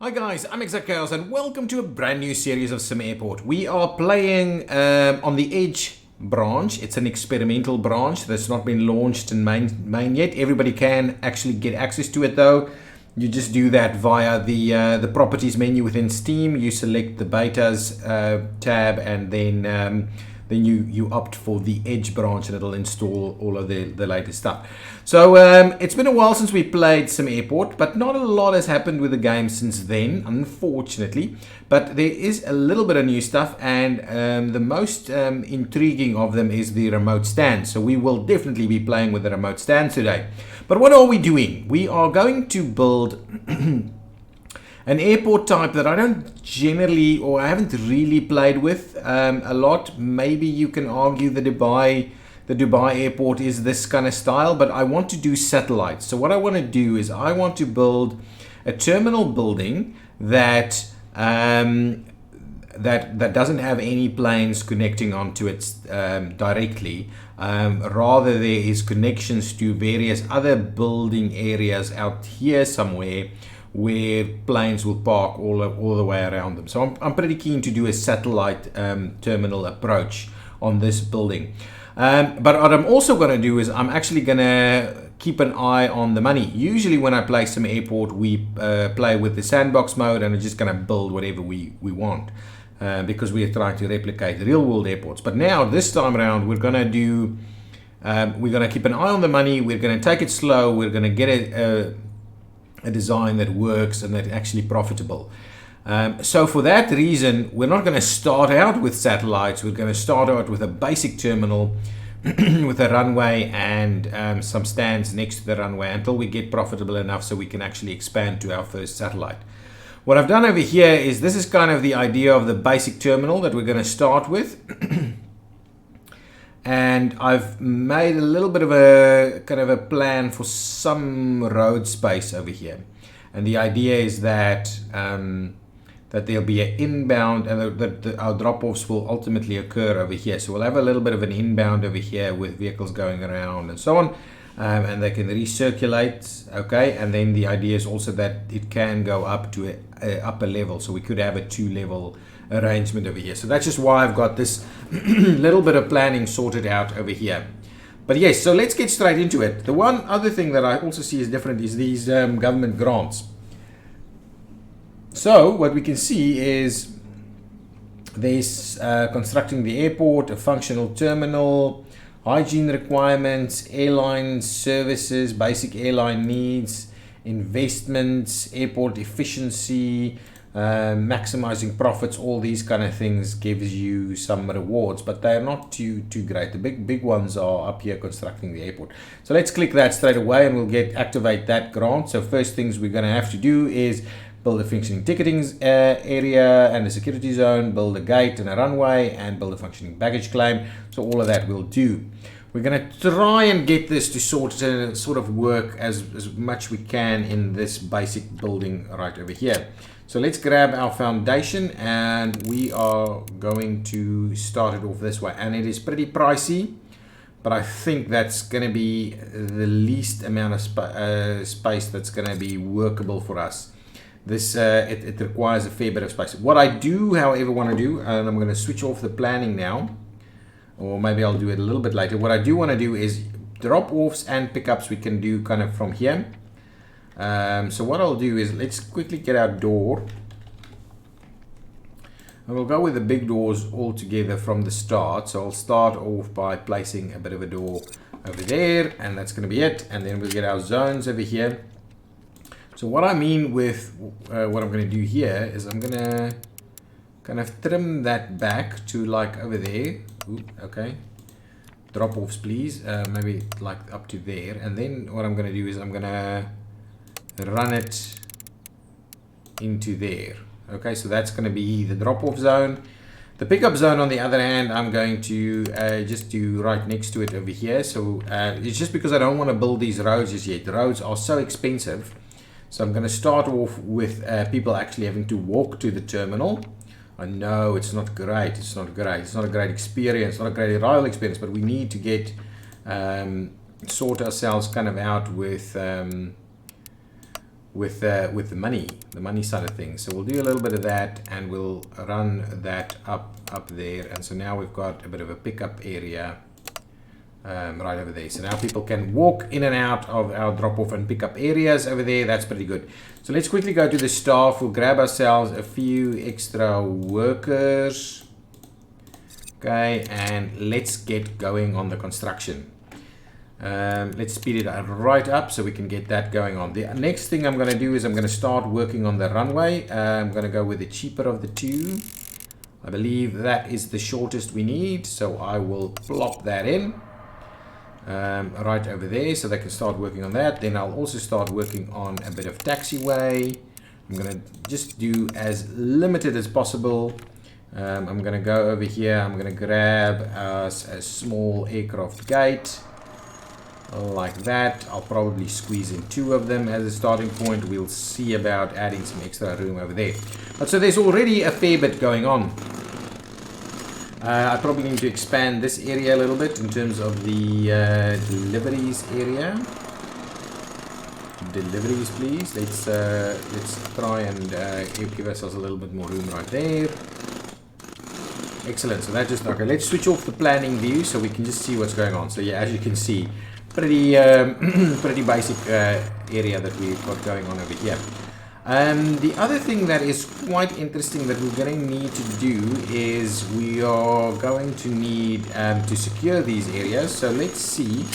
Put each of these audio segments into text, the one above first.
Hi guys, I'm ExactChaos and welcome to a brand new series of SimAirport. We are playing on the Edge branch. It's an experimental branch that's not been launched in main yet. Everybody can actually get access to it though. You just do that via the properties menu within Steam. You select the betas tab and then you opt for the Edge branch and it'll install all of the latest stuff. So it's been a while since we played SimAirport, but not a lot has happened with the game since then, unfortunately. But there is a little bit of new stuff, and the most intriguing of them is the remote stand. So we will definitely be playing with the remote stand today. But what are we doing? We are going to build an airport type that I don't generally, or I haven't really played with a lot. Maybe you can argue the Dubai airport is this kind of style, but I want to do satellites. So what I want to do is I want to build a terminal building that that doesn't have any planes connecting onto it directly. Rather, there is connections to various other building areas out here somewhere, where planes will park all the way around them. So I'm pretty keen to do a satellite terminal approach on this building. But what I'm also going to do is I'm actually going to keep an eye on the money. Usually when I play SimAirport, we play with the sandbox mode and we're just going to build whatever we want because we are trying to replicate real world airports. But now this time around we're going to do we're going to keep an eye on the money. We're going to take it slow. We're going to get a design that works and that's actually profitable. So for that reason, we're not going to start out with satellites. We're going to start out with a basic terminal with a runway and some stands next to the runway until we get profitable enough so we can actually expand to our first satellite. What I've done over here is this is kind of the idea of the basic terminal that we're going to start with. And I've made a little bit of a kind of a plan for some road space over here. And the idea is that that there'll be an inbound and that our drop-offs will ultimately occur over here. So we'll have a little bit of an inbound over here with vehicles going around and so on. And they can recirculate, okay? And then the idea is also that it can go up to a upper level. So we could have a 2-level arrangement over here. So that's just why I've got this little bit of planning sorted out over here. But yes, so let's get straight into it. The one other thing that I also see is different is these government grants. So what we can see is there's constructing the airport, a functional terminal, hygiene requirements, airline services, basic airline needs, investments, airport efficiency, maximizing profits. All these kind of things gives you some rewards, but they're not too great. The big ones are up here, constructing the airport. So let's click that straight away and we'll activate that grant. So first things we're going to have to do is build a functioning ticketing area and a security zone, build a gate and a runway, and build a functioning baggage claim. So all of that we'll do. We're going to try and get this to sort of work as much we can in this basic building right over here. So let's grab our foundation and we are going to start it off this way. And it is pretty pricey, but I think that's going to be the least amount of space that's going to be workable for us. This it requires a fair bit of space. What I do, however, want to do, and I'm going to switch off the planning now, or maybe I'll do it a little bit later. What I do want to do is drop-offs and pickups we can do kind of from here. So what I'll do is let's quickly get our door. And we'll go with the big doors all together from the start. So I'll start off by placing a bit of a door over there, and that's going to be it. And then we'll get our zones over here. So what I mean with what I'm going to do here is I'm going to kind of trim that back to like over there. Ooh, okay. Drop-offs, please. Maybe like up to there. And then what I'm going to do is I'm going to run it into there. Okay, so that's going to be the drop-off zone. The pickup zone, on the other hand, I'm going to just do right next to it over here. So it's just because I don't want to build these roads just yet. The roads are so expensive. So I'm going to start off with people actually having to walk to the terminal. I know it's not great. It's not great. It's not a great experience. Not a great rail experience. But we need to get sort ourselves kind of out with with the money side of things. So we'll do a little bit of that, and we'll run that up there. And so now we've got a bit of a pickup area right over there. So now people can walk in and out of our drop-off and pickup areas over there. That's pretty good. So let's quickly go to the staff. We'll grab ourselves a few extra workers. Okay, and let's get going on the construction. Let's speed it right up so we can get that going on. The next thing I'm going to do is I'm going to start working on the runway. I'm going to go with the cheaper of the two. I believe that is the shortest we need, so I will plop that in right over there so they can start working on that. Then I'll also start working on a bit of taxiway. I'm going to just do as limited as possible. I'm going to go over here. I'm going to grab us a small aircraft gate like that. I'll probably squeeze in 2 of them as a starting point. We'll see about adding some extra room over there. But so there's already a fair bit going on. I probably need to expand this area a little bit in terms of the deliveries area. Deliveries, please. Let's try and give ourselves a little bit more room right there. Excellent. So that just okay. Let's switch off the planning view so we can just see what's going on. So yeah, as you can see, pretty pretty basic area that we've got going on over here. The other thing that is quite interesting that we're going to need to do is we are going to need to secure these areas. So let's see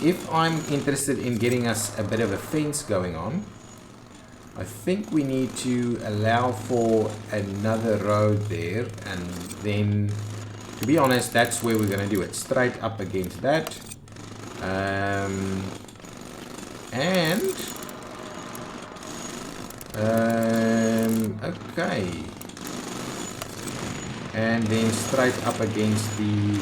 if I'm interested in getting us a bit of a fence going on. I think we need to allow for another road there, and then, to be honest, that's where we're going to do it, straight up against that. Okay, and then straight up against the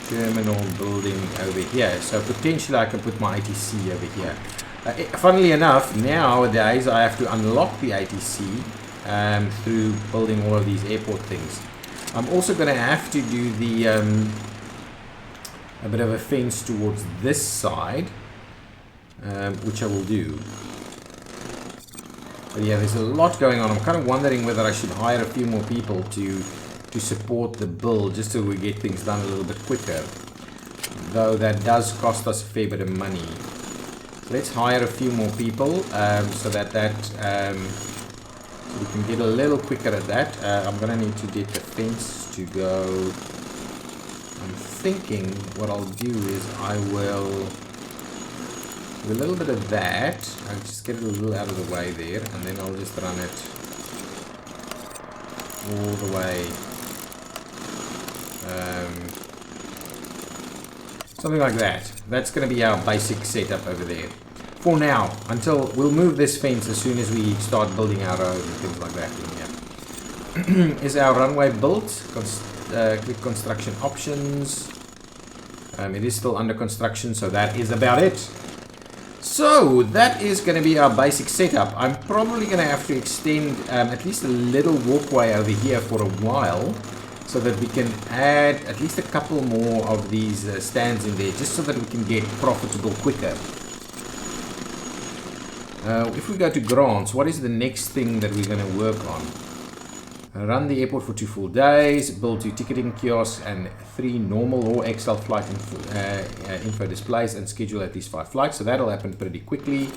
terminal building over here. So potentially I can put my ATC over here. Funnily enough, nowadays I have to unlock the ATC through building all of these airport things. I'm also going to have to do the a bit of a fence towards this side, which I will do. But yeah, there's a lot going on. I'm kind of wondering whether I should hire a few more people to support the build, just so we get things done a little bit quicker. Though that does cost us a fair bit of money. Let's hire a few more people so that so we can get a little quicker at that. I'm going to need to get the fence to go. I'm thinking what I'll do is I will do a little bit of that. I'll just get it a little out of the way there, and then I'll just run it all the way. Something like that. That's going to be our basic setup over there. For now, until we'll move this fence as soon as we start building our road and things like that in here. Is our runway built? Click construction options. It is still under construction, so that is about it. So that is going to be our basic setup. I'm probably going to have to extend at least a little walkway over here for a while, so that we can add at least a couple more of these stands in there, just so that we can get profitable quicker. If we go to grants, what is the next thing that we're going to work on? Run the airport for 2 full days, build 2 ticketing kiosks and 3 normal or XL flight info displays, and schedule at least 5 flights. So that'll happen pretty quickly.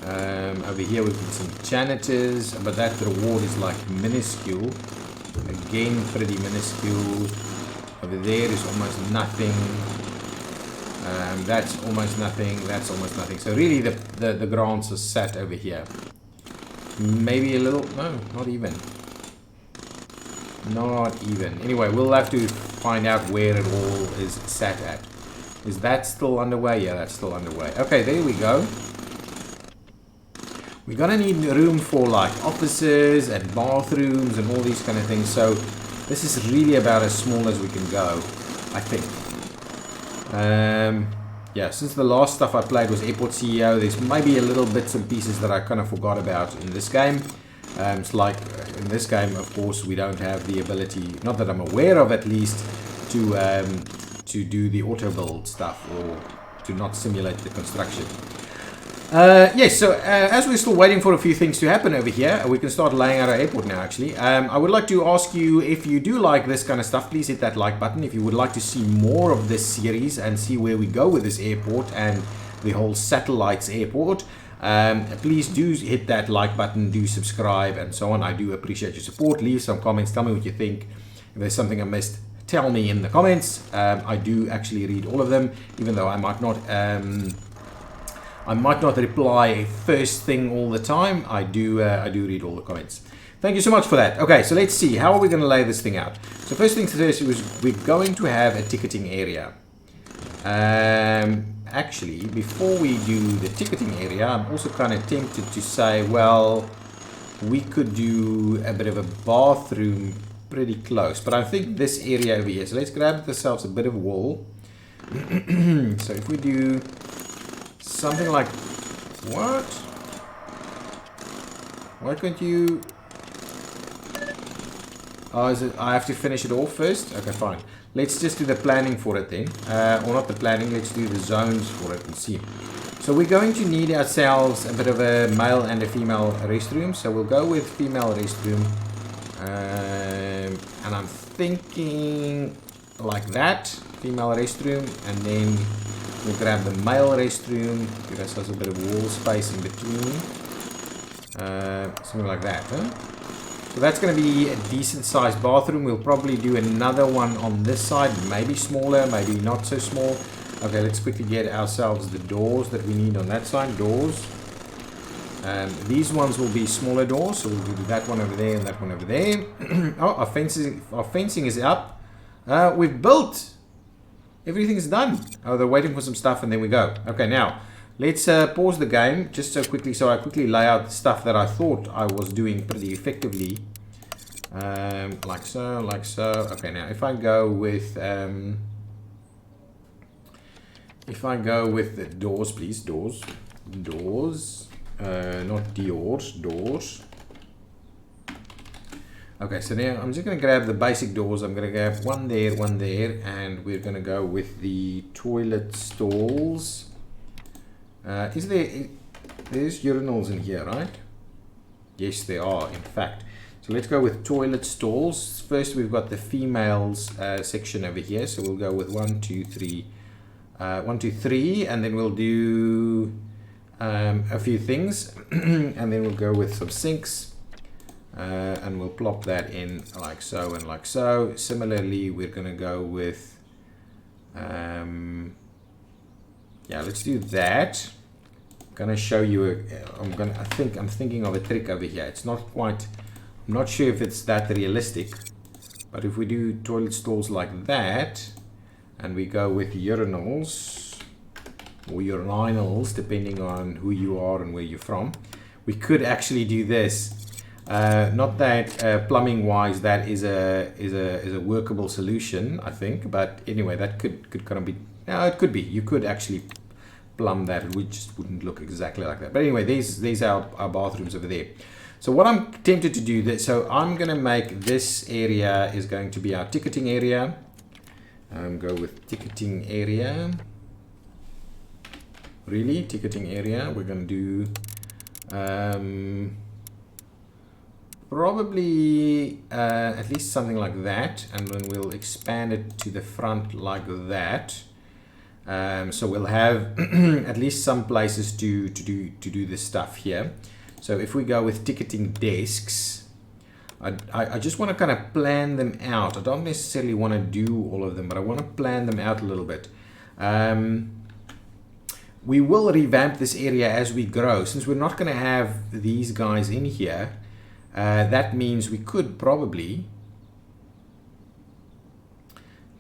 Over here we've got some janitors, but that reward is like minuscule. Again, pretty minuscule. Over there is almost nothing. That's almost nothing. That's almost nothing. So really the grants are sat over here. Maybe a little. No, not even. Not even. Anyway, we'll have to find out where it all is sat at. Is that still underway? Yeah, that's still underway. Okay, there we go. We're gonna need room for like offices and bathrooms and all these kind of things. So this is really about as small as we can go, I think. Yeah, since the last stuff I played was Airport CEO, there's maybe a little bits and pieces that I kind of forgot about in this game. It's like in this game, of course, we don't have the ability, not that I'm aware of at least, to do the auto build stuff, or to not simulate the construction. Yes, so as we're still waiting for a few things to happen over here, we can start laying out our airport now, actually. I would like to ask you, if you do like this kind of stuff, please hit that like button. If you would like to see more of this series and see where we go with this airport and the whole satellites airport, please do hit that like button, do subscribe, and so on. I do appreciate your support. Leave some comments, tell me what you think. If there's something I missed, tell me in the comments. I do actually read all of them, even though I might not reply first thing all the time. I do read all the comments. Thank you so much for that. Okay, so let's see. How are we going to lay this thing out? So first things first, we're going to have a ticketing area. Actually, before we do the ticketing area, I'm also kind of tempted to say, well, we could do a bit of a bathroom pretty close. But I think this area over here, so let's grab ourselves a bit of wall. So if we do something like, what? Why can't you? Oh, is it? I have to finish it off first? Okay, fine. Let's just do the planning for it then. Or not the planning, let's do the zones for it and see. So we're going to need ourselves a bit of a male and a female restroom. So we'll go with female restroom. And I'm thinking like that, female restroom, and then we'll grab the male restroom, give ourselves a bit of wall space in between. Something like that, huh? So that's going to be a decent sized bathroom. We'll probably do another one on this side, maybe smaller, maybe not so small. Okay, let's quickly get ourselves the doors that we need on that side. Doors. These ones will be smaller doors, so we'll do that one over there and that one over there. Oh, our fencing is up. We've built. Everything's done. Oh, they're waiting for some stuff and then we go. Okay, now let's pause the game just so quickly, so I quickly lay out the stuff that I thought I was doing pretty effectively. Like so, like so. Okay, now if I go with the doors, please, doors, not Dior's, doors. Okay, so now I'm just going to grab the basic doors. I'm going to grab one there, and we're going to go with the toilet stalls. There's urinals in here, right? Yes, there are, in fact. So let's go with toilet stalls. First, we've got the females section over here. So we'll go with 1, 2, 3, 1, 2, 3, and then we'll do a few things, and then we'll go with some sinks. And we'll plop that in like so and like so. Similarly, we're going to go with yeah, let's do that. I'm going to show you I'm thinking of a trick over here. It's not quite, I'm not sure if it's that realistic, but if we do toilet stalls like that and we go with urinals or urinals, depending on who you are and where you're from, we could actually do this. Not that plumbing wise that is a workable solution, I think, but anyway, that could kind of be, it could be, you could actually plumb that. It just wouldn't look exactly like that, but anyway, these are our bathrooms over there. So what I'm tempted to do, so I'm going to make this area is going to be our ticketing area. Go with ticketing area. Really, ticketing area. We're going to do probably at least something like that, and then we'll expand it to the front like that. So we'll have at least some places to do this stuff here. So if we go with ticketing desks, I just want to kind of plan them out. I don't necessarily want to do all of them, but I want to plan them out a little bit. We will revamp this area as we grow. Since we're not going to have these guys in here, that means we could probably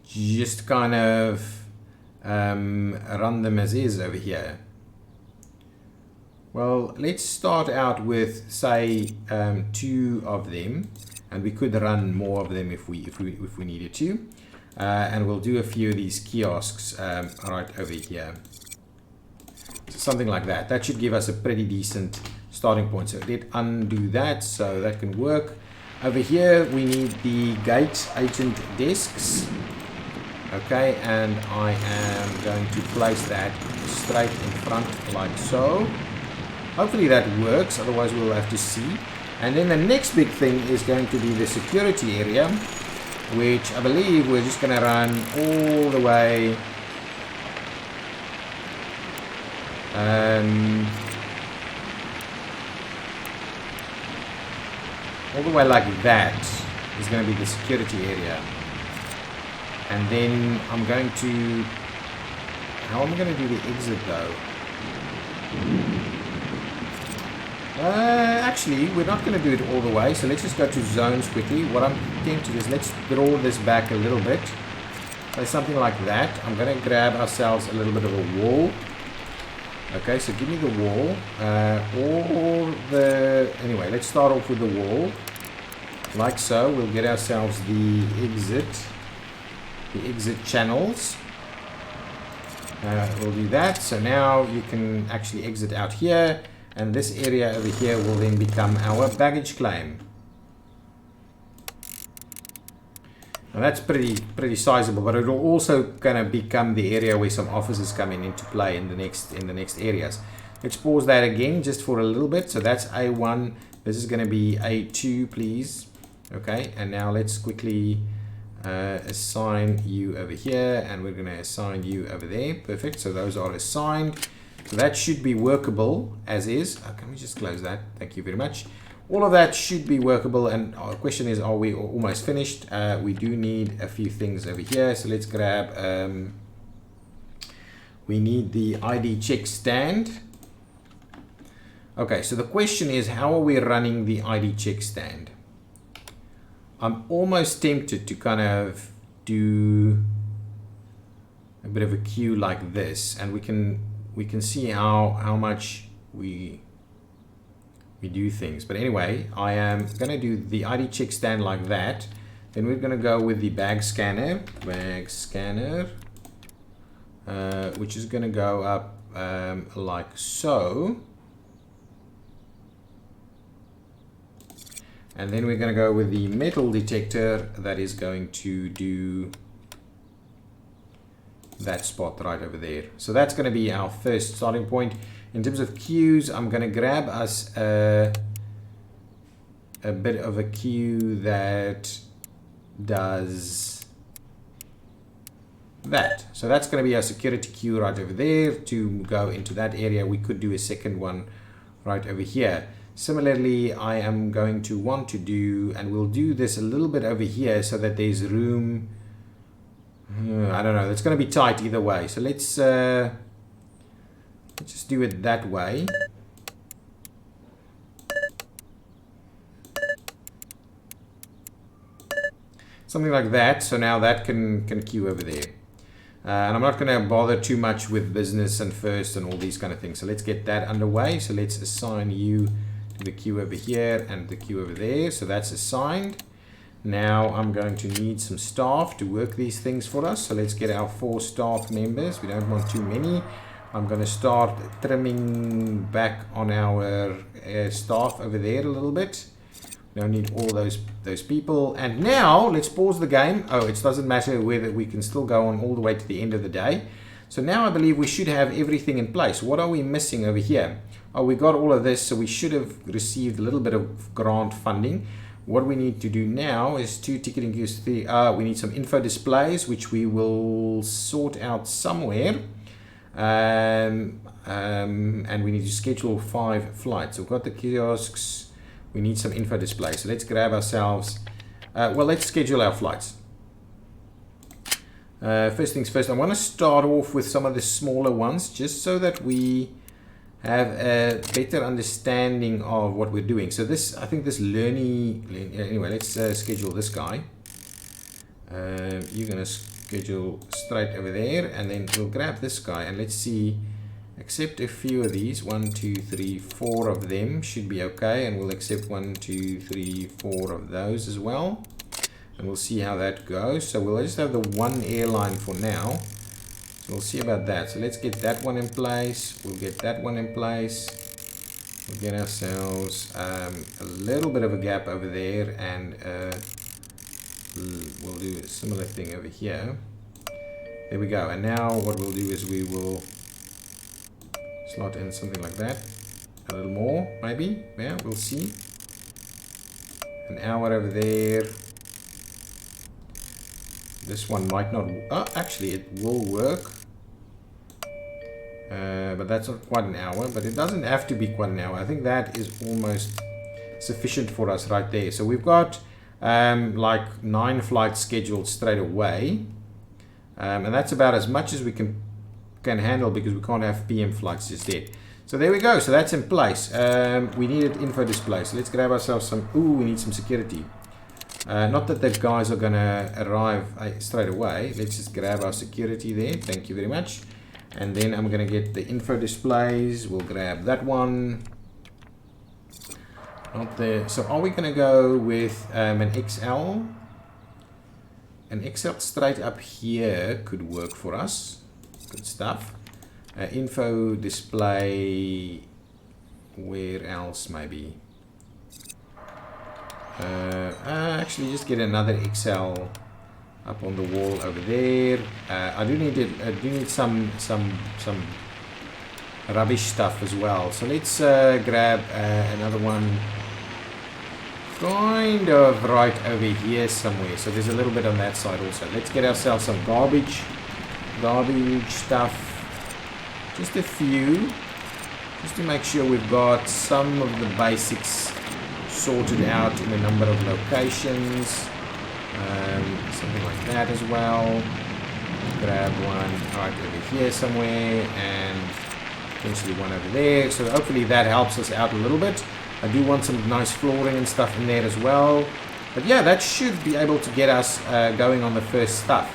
just kind of run them as is over here. Well, let's start out with, say, 2 of them, and we could run more of them if we needed to, and we'll do a few of these kiosks right over here, something like that. That should give us a pretty decent starting point. So let's undo that, so that can work. Over here we need the gate agent desks. Okay, and I am going to place that straight in front like so. Hopefully that works, otherwise we'll have to see. And then the next big thing is going to be the security area, which I believe we're just going to run all the way like that is going to be the security area. And then I'm going to, how am I going to do the exit though? Actually, we're not going to do it all the way, so let's just go to zones quickly. What I'm tempted is, let's draw this back a little bit. So something like that. I'm going to grab ourselves a little bit of a wall. Okay, so give me the wall. Anyway, let's start off with the wall. Like so, we'll get ourselves the exit channels. We'll do that. So now you can actually exit out here. And this area over here will then become our baggage claim. Now that's pretty sizable, but it will also kind of become the area where some offices come into play in the next areas. Let's pause that again just for a little bit. So that's A1. This is going to be A2, please. Okay, and now let's quickly assign you over here, and we're going to assign you over there. Perfect. So those are assigned. So that should be workable as is. Can we just close that? Thank you very much. All of that should be workable, and our question is, are we almost finished? We do need a few things over here. So let's grab, we need the ID check stand. Okay, so the question is, how are we running the ID check stand? I'm almost tempted to kind of do a bit of a queue like this, and we can see how much we do things. But anyway, I am going to do the ID check stand like that. Then we're going to go with the bag scanner, which is going to go up like so. And then we're going to go with the metal detector that is going to do that spot right over there. So that's going to be our first starting point. In terms of queues, I'm going to grab us a bit of a queue that does that. So that's going to be our security queue right over there to go into that area. We could do a second one right over here. Similarly, I am going to want to do, and we'll do this a little bit over here so that there's room. I don't know, it's going to be tight either way. So let's just do it that way. Something like that. So now that can queue over there. And I'm not going to bother too much with business and first and all these kind of things. So let's get that underway. So let's assign you to the queue over here and the queue over there. So that's assigned. Now I'm going to need some staff to work these things for us. So let's get our 4 staff members. We don't want too many. I'm going to start trimming back on our staff over there a little bit. We don't need all those people. And now let's pause the game. Oh, it doesn't matter whether we can still go on all the way to the end of the day. So now I believe we should have everything in place. What are we missing over here? Oh, we got all of this. So we should have received a little bit of grant funding. What we need to do now is 2 ticketing queues. 3. We need some info displays, which we will sort out somewhere. And we need to schedule 5 flights. So we've got the kiosks. We need some info display. So let's grab ourselves. Well, let's schedule our flights. First things first, I want to start off with some of the smaller ones, just so that we have a better understanding of what we're doing. So this, I think this anyway, let's schedule this guy. You're going to schedule straight over there, and then we'll grab this guy, and let's see, accept a few of these. 1, 2, 3, 4 of them should be okay, and we'll accept 1, 2, 3, 4 of those as well, and we'll see how that goes. So we'll just have the one airline for now. So we'll see about that. So let's get that one in place. We'll get that one in place. We'll get ourselves a little bit of a gap over there, and we'll do a similar thing over here. There we go. And now what we'll do is we will slot in something like that. A little more, maybe. Yeah, we'll see. An hour over there. This one might not. Oh, actually, it will work. But that's not quite an hour. But it doesn't have to be quite an hour. I think that is almost sufficient for us right there. So we've got like 9 flights scheduled straight away. And that's about as much as we can handle because we can't have PM flights just yet. So there we go. So that's in place. We needed info display. So let's grab ourselves some. Ooh, we need some security. Not that the guys are going to arrive straight away. Let's just grab our security there. Thank you very much. And then I'm going to get the info displays. We'll grab that one. Not there. So are we going to go with an XL? An XL straight up here could work for us. Good stuff. Info display. Where else maybe? Actually, just get another XL up on the wall over there. I do need some rubbish stuff as well. So let's grab another one. Kind of right over here somewhere. So there's a little bit on that side also. Let's get ourselves some garbage stuff. Just a few. Just to make sure we've got some of the basics sorted out in a number of locations. Something like that as well. Grab one right over here somewhere and potentially one over there. So hopefully that helps us out a little bit. I do want some nice flooring and stuff in there as well. But yeah, that should be able to get us going on the first stuff.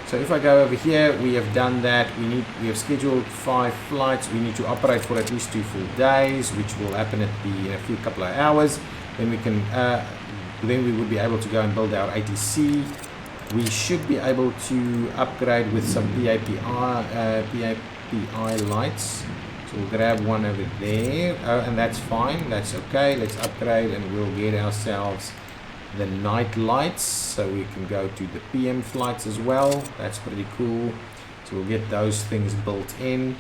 So if I go over here, we have done that. We have scheduled 5 flights. We need to operate for at least 2 full days, which will happen in a couple of hours. Then we can, then we would be able to go and build our ATC. We should be able to upgrade with some PAPI lights. So we'll grab one over there, and that's fine. That's okay. Let's upgrade, and we'll get ourselves the night lights, so we can go to the PM flights as well. That's pretty cool. So we'll get those things built in.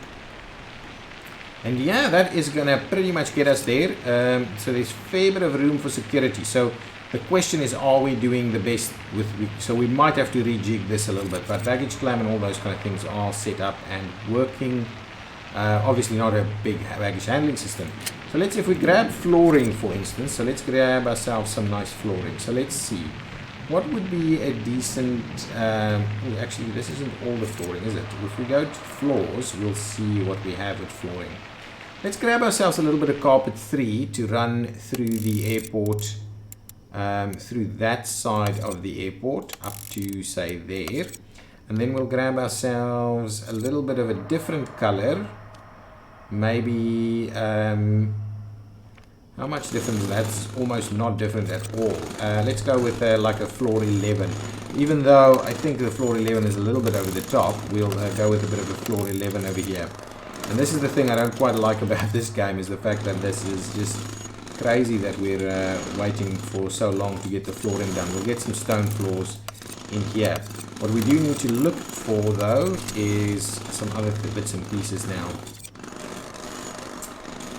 And yeah, that is gonna pretty much get us there. So there's a fair bit of room for security. So the question is, are we doing the best with, so we might have to rejig this a little bit, but baggage claim and all those kind of things are set up and working. Obviously not a big baggage handling system. So let's, if we grab flooring for instance, so let's grab ourselves some nice flooring. So let's see, what would be a decent, actually this isn't all the flooring, is it? If we go to floors, we'll see what we have with flooring. Let's grab ourselves a little bit of carpet 3 to run through the airport, through that side of the airport up to say there. And then we'll grab ourselves a little bit of a different color. Maybe, how much different? That's almost not different at all. Let's go with like a floor 11. Even though I think the floor 11 is a little bit over the top, we'll go with a bit of a floor 11 over here. And this is the thing I don't quite like about this game, is the fact that this is just crazy that we're waiting for so long to get the flooring done. We'll get some stone floors in here. What we do need to look for though is some other bits and pieces now.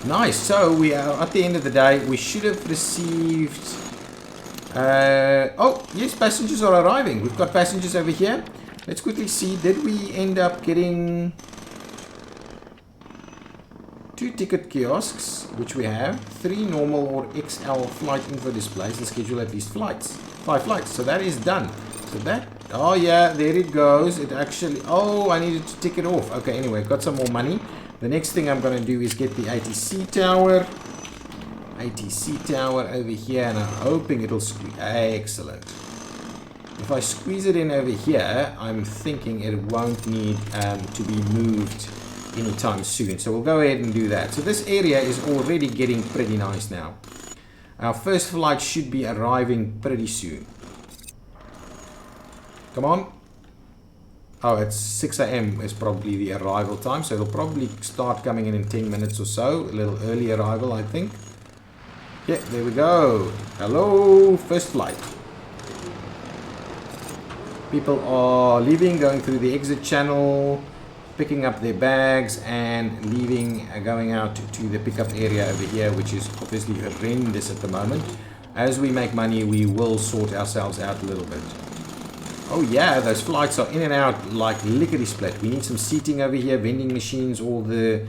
Nice, so we are at the end of the day. We should have received oh yes, passengers are arriving. We've got passengers over here. Let's quickly see, did we end up getting 2 ticket kiosks, which we have, 3 normal or XL flight info displays, and schedule at least 5 flights. So that is done. So that, oh yeah, there it goes. It actually, oh, I needed to tick it off. Okay, anyway, got some more money. The next thing I'm going to do is get the ATC tower. ATC tower over here, and I'm hoping it'll squeeze. Excellent. If I squeeze it in over here, I'm thinking it won't need to be moved anytime soon. So we'll go ahead and do that. So this area is already getting pretty nice now. Our first flight should be arriving pretty soon. Come on. Oh, it's 6 AM is probably the arrival time, so it'll probably start coming in 10 minutes or so. A little early arrival, I think. Yeah, there we go. Hello, first flight. People are leaving, going through the exit channel. picking up their bags and leaving, going out to the pickup area over here, which is obviously horrendous at the moment. As we make money, we will sort ourselves out a little bit. Oh yeah, those flights are in and out like lickety-split. We need some seating over here, vending machines, all the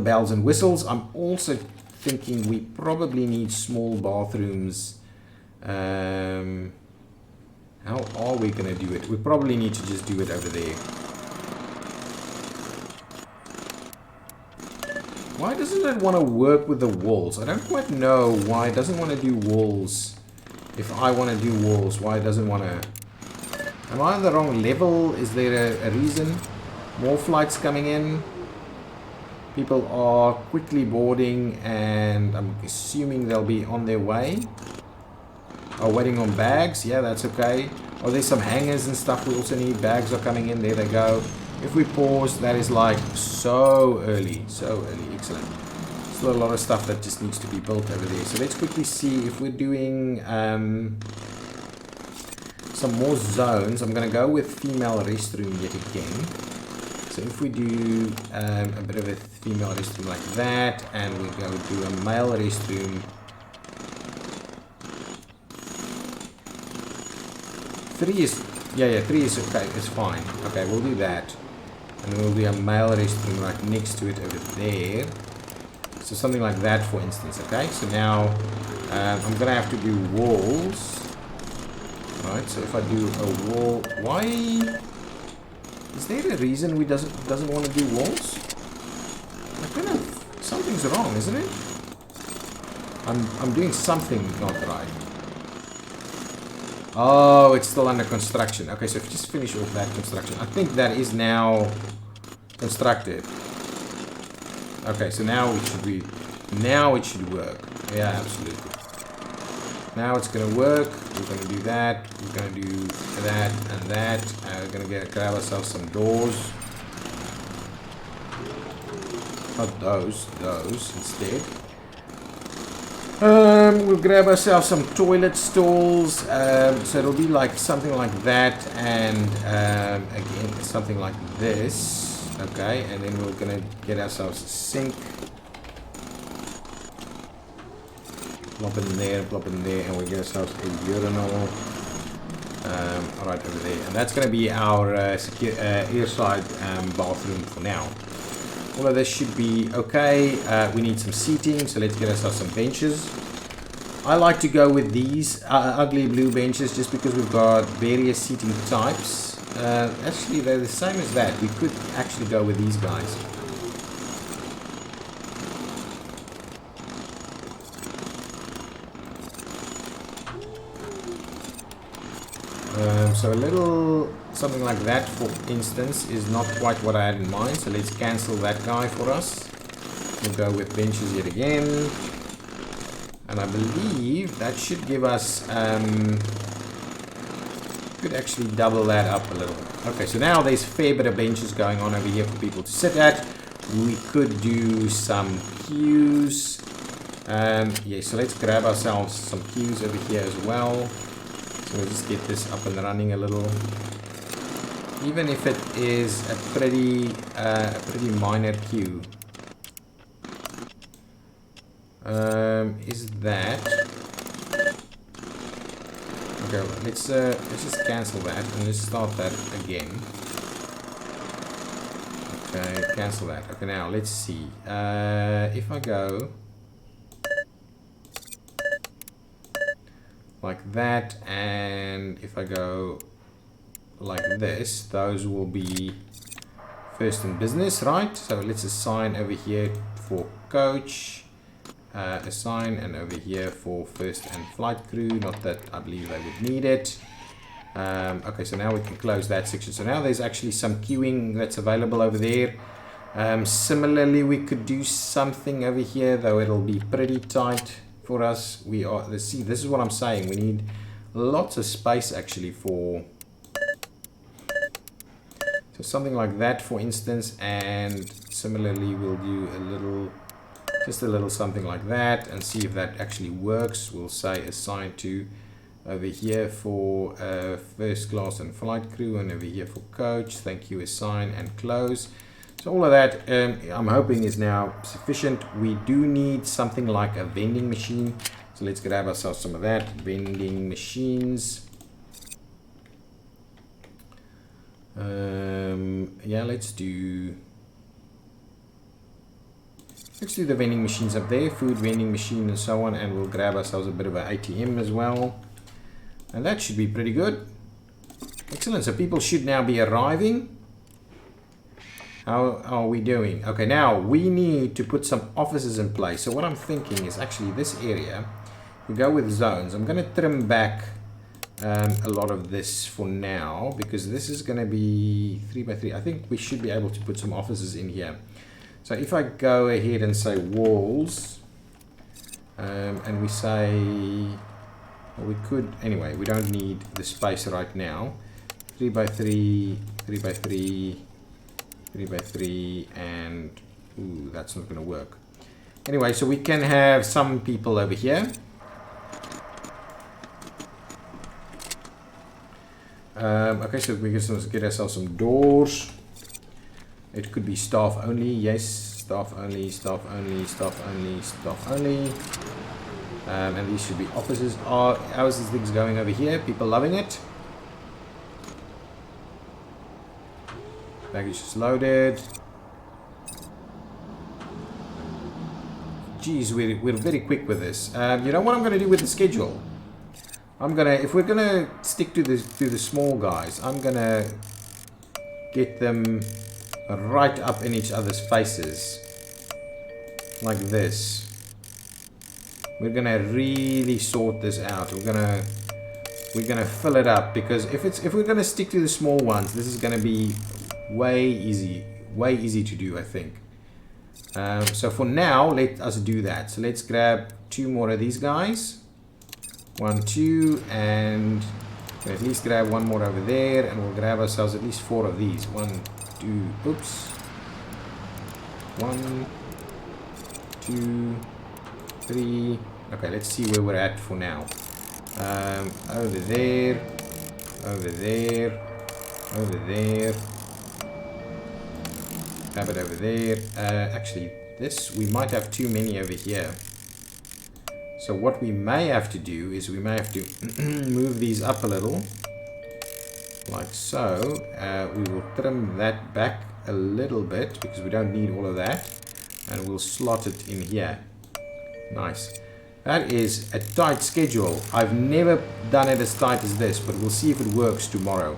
bells and whistles. I'm also thinking we probably need small bathrooms. How are we going to do it? We probably need to just do it over there. Why doesn't it want to work with the walls? I don't quite know why it doesn't want to do walls. If I want to do walls, why it doesn't want to... Am I on the wrong level? Is there a reason? More flights coming in. People are quickly boarding and I'm assuming they'll be on their way. Are waiting on bags. Yeah, that's okay. Oh, there's some hangers and stuff we also need. Bags are coming in. There they go. If we pause, that is like so early. So early. Excellent. Still a lot of stuff that just needs to be built over there. So let's quickly see if we're doing some more zones. I'm going to go with female restroom yet again. So if we do a bit of a female restroom like that, and we go do a male restroom. 3 is, yeah, 3 is okay, it's fine. Okay, we'll do that. And we'll do a male restroom right next to it over there. So something like that, for instance, okay? So now I'm going to have to do walls. Right, so if I do a wall, why... Is there a reason we doesn't want to do walls? I don't know, something's wrong, isn't it? I'm doing something not right. Oh, it's still under construction. Okay, so if you just finish off that construction, I think that is now constructed. Okay, so now it should work. Yeah, absolutely. Now it's gonna work. We're gonna do that. We're gonna do that and that. We're gonna grab ourselves some doors. Not those instead. We'll grab ourselves some toilet stalls. So it'll be like something like that, and again something like this. Okay, and then we're gonna get ourselves a sink. Plop it in there, and we get ourselves a urinal. Right over there, and that's going to be our airside bathroom for now. All of this should be okay. We need some seating, so let's get ourselves some benches. I like to go with these ugly blue benches just because we've got various seating types. Actually, they're the same as that. We could actually go with these guys. So a little something like that, for instance, is not quite what I had in mind. So let's cancel that guy for us. We'll go with benches yet again. And I believe that should give us... could actually double that up a little. Okay, so now there's a fair bit of benches going on over here for people to sit at. We could do some queues. Yeah, so let's grab ourselves some queues over here as well. So we'll just get this up and running a little. Even if it is a pretty minor queue. Is that... Okay, let's just cancel that and let's start that again. Okay, cancel that. Okay, now let's see. If I go like that, and if I go like this, those will be first in business, right? So let's assign over here for coach, assign, and over here for first and flight crew. Not that I believe they would need it. Okay, so now we can close that section. So now there's actually some queuing that's available over there. Similarly, we could do something over here, though it'll be pretty tight for us. Let's see, this is what I'm saying. We need lots of space actually for... So something like that, for instance, and similarly we'll do just a little something like that and see if that actually works. We'll say assign to over here for first class and flight crew, and over here for coach. Thank you, assign and close. So all of that, I'm hoping, is now sufficient. We do need something like a vending machine. So let's grab ourselves some of that. Vending machines. Yeah, let's do the vending machines up there. Food vending machine and so on. And we'll grab ourselves a bit of an ATM as well. And that should be pretty good. Excellent. So people should now be arriving. How are we doing? Okay, now we need to put some offices in place. So what I'm thinking is actually this area, we go with zones. I'm going to trim back a lot of this for now because this is going to be 3 by 3. I think we should be able to put some offices in here. So if I go ahead and say walls, and we say, well, we could, anyway, we don't need the space right now. 3 by 3, 3 by 3, 3 by 3, and ooh, that's not going to work. Anyway, so we can have some people over here. Okay, so we can get ourselves some doors. It could be staff only, yes, staff only, staff only, staff only, staff only. And these should be offices. How is this thing going over here? People loving it. Baggage is loaded. Geez, we're very quick with this. You know what I'm going to do with the schedule? If we're gonna stick to the small guys, I'm gonna get them right up in each other's faces, like this. We're gonna really sort this out. We're gonna fill it up because if we're gonna stick to the small ones, this is gonna be way easy to do, I think. So for now, let us do that. So let's grab 2 more of these guys. 1, 2, and we'll at least grab 1 more over there, and we'll grab ourselves at least 4 of these. 1, 2, oops. 1, 2, 3. Okay, let's see where we're at for now. Over there, over there, over there. Grab it over there. Actually, we might have too many over here. So what we may have to do is we may have to move these up a little, like so. We will trim that back a little bit because we don't need all of that, and we'll slot it in here. Nice. That is a tight schedule. I've never done it as tight as this, but we'll see if it works tomorrow.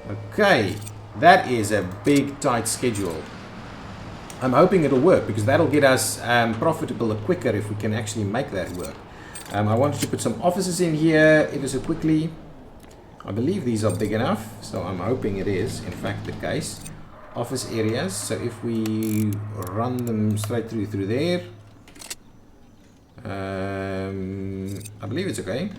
Okay, that is a big tight schedule. I'm hoping it'll work because that'll get us profitable quicker if we can actually make that work. I wanted to put some offices in here ever so quickly. I believe these are big enough, so I'm hoping it is in fact the case. Office areas, so if we run them straight through there, I believe it's okay.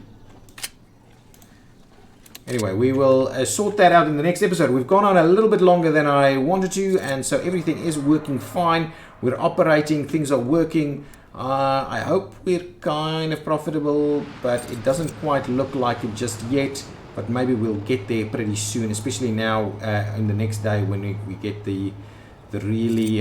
Anyway, we will sort that out in the next episode. We've gone on a little bit longer than I wanted to, and so everything is working fine. We're operating, things are working. I hope we're kind of profitable, but it doesn't quite look like it just yet. But maybe we'll get there pretty soon, especially now in the next day when we get the really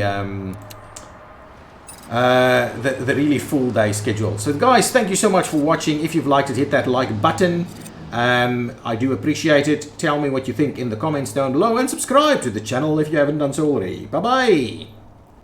the really full day schedule. So guys, thank you so much for watching. If you've liked it, hit that like button. I do appreciate it. Tell me what you think in the comments down below and subscribe to the channel if you haven't done so already. Bye bye.